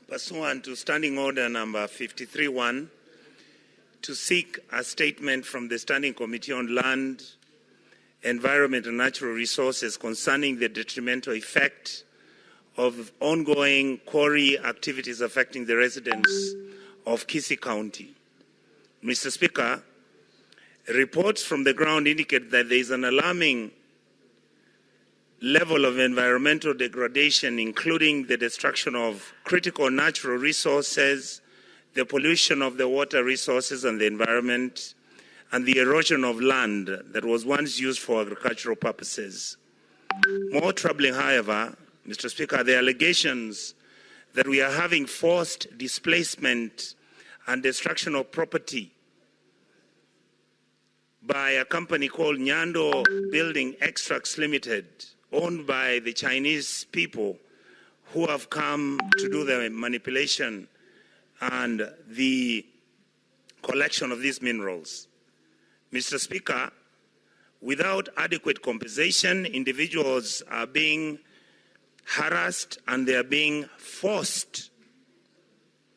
pursuant to Standing Order number 53-1 to seek a statement from the Standing Committee on Land, Environment and Natural Resources concerning the detrimental effect of ongoing quarry activities affecting the residents of Kisii County. Mr. Speaker, reports from the ground indicate that there is an alarming level of environmental degradation, including the destruction of critical natural resources, the pollution of the water resources and the environment, and the erosion of land that was once used for agricultural purposes. More troubling, however, Mr. Speaker, the allegations that we are having forced displacement and destruction of property by a company called Nyando Building Extracts Limited, owned by the Chinese people who have come to do the manipulation and the collection of these minerals. Mr. Speaker, without adequate compensation, individuals are being harassed and they are being forced,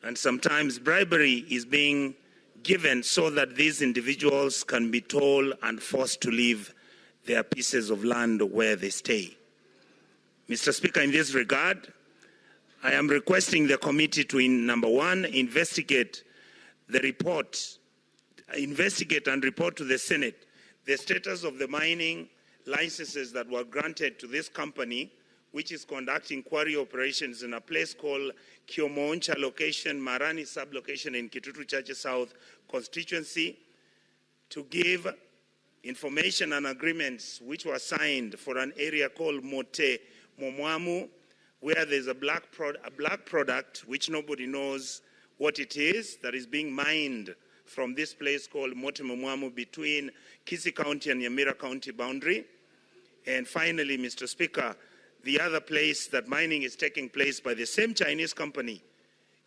and sometimes bribery is being given so that these individuals can be told and forced to leave their pieces of land where they stay. Mr. Speaker, in this regard, I am requesting the committee to, number one, investigate and report to the Senate the status of the mining licenses that were granted to this company, which is conducting quarry operations in a place called Kiomooncha location, Marani sub-location in Kitutu Chache South constituency, to give information and agreements which were signed for an area called Mote Momwamu, where there's a black product which nobody knows what it is that is being mined from this place called Mote Momwamu between Kisii County and Nyamira County boundary. And finally, Mr. Speaker, the other place that mining is taking place by the same Chinese company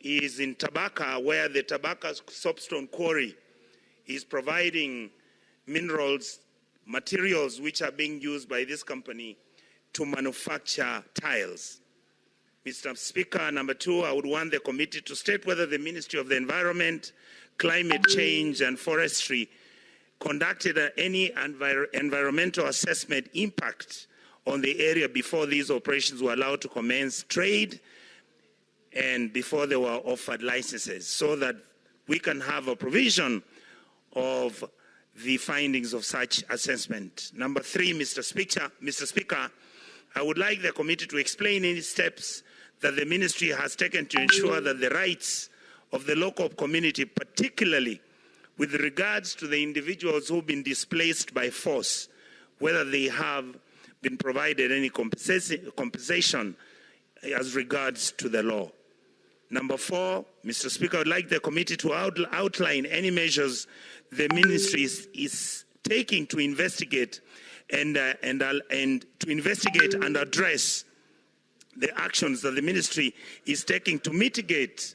is in Tabaka, where the Tabaka soapstone quarry is providing minerals, materials which are being used by this company to manufacture tiles. Mr. Speaker, number two, I would want the committee to state whether the Ministry of the Environment, Climate Change and Forestry conducted any environmental assessment impact on the area before these operations were allowed to commence trade and before they were offered licenses, so that we can have a provision of the findings of such assessment. Number three, Mr. Speaker, I would like the committee to explain any steps that the ministry has taken to ensure that the rights of the local community, particularly with regards to the individuals who've been displaced by force, whether they have been provided any compensation as regards to the law. Number four, Mr. Speaker, I would like the committee to outline any measures the ministry is taking to investigate and to investigate and address the actions that the ministry is taking to mitigate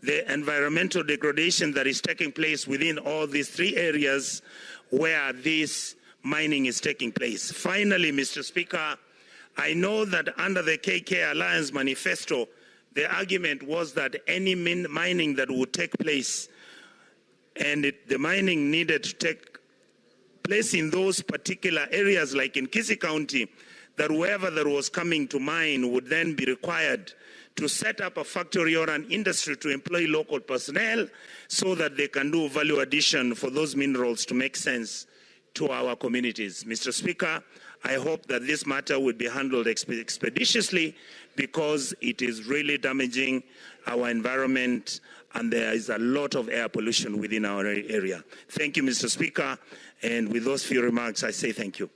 the environmental degradation that is taking place within all these three areas where this mining is taking place. Finally, Mr. Speaker, I know that under the KK Alliance manifesto, the argument was that any mining that would take place, and the mining needed to take place in those particular areas, like in Kisii County, that whoever that was coming to mine would then be required to set up a factory or an industry to employ local personnel so that they can do value addition for those minerals to make sense to our communities. Mr. Speaker, I hope that this matter will be handled expeditiously, because it is really damaging our environment and there is a lot of air pollution within our area. Thank you, Mr. Speaker, and with those few remarks, I say thank you.